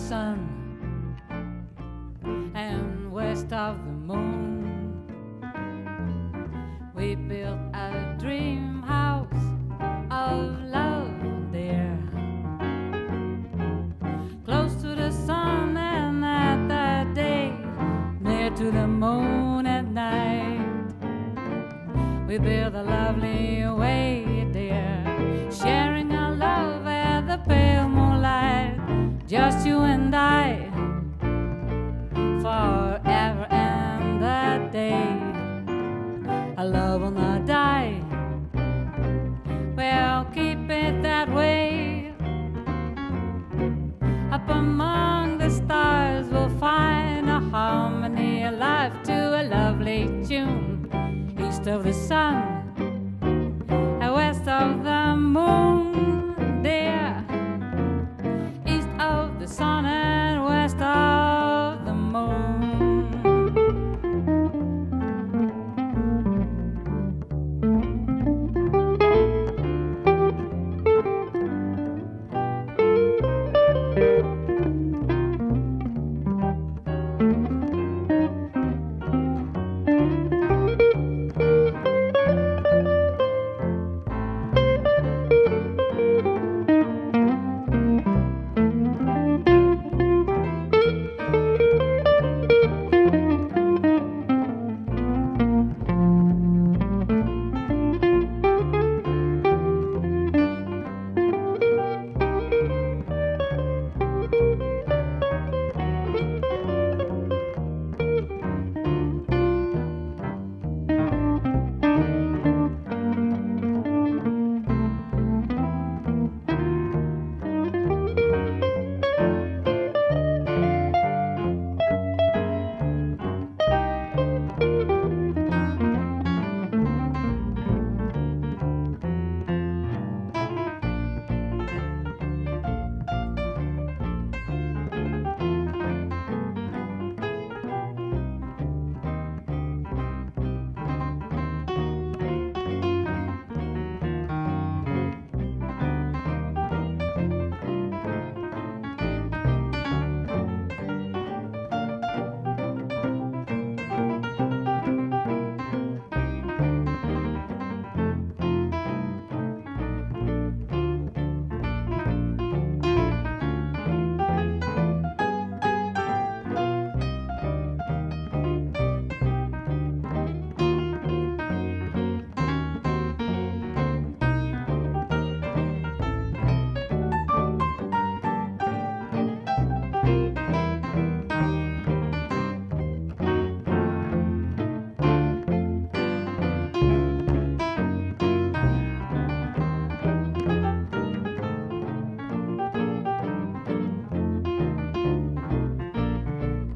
sun and west of the moon. We built a dream house of love there, close to the sun and at the day, near to the moon at night. We built a lovely way there, sharing our love at the pale moonlight, just you and I, forever and a day. Our love will not die, we'll keep it that way. Up among the stars we'll find a harmony, a life to a lovely tune. East of the sun and west of the moon, dear. East of the sun and west of the moon.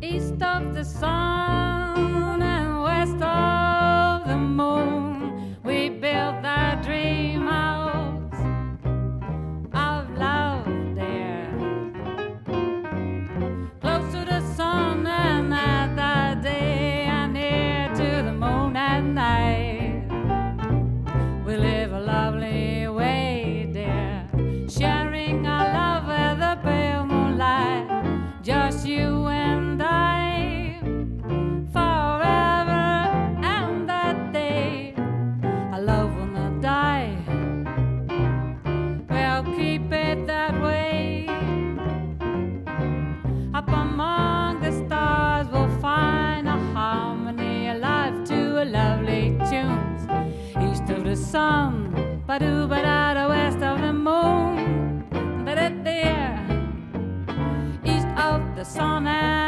East of the sun and west of the moon, we built that dream house of love there, close to the sun and at the day, and near to the moon at night. We live a lovely way there, sharing our love with the pale moonlight, just you and I, forever and that day. Our love will not die, we'll keep it that way. Up among the stars we'll find a harmony, a life to a lovely tunes. East of the sun, ba-doo-ba-da-da, west of the moon, da-da-da. East of the sun and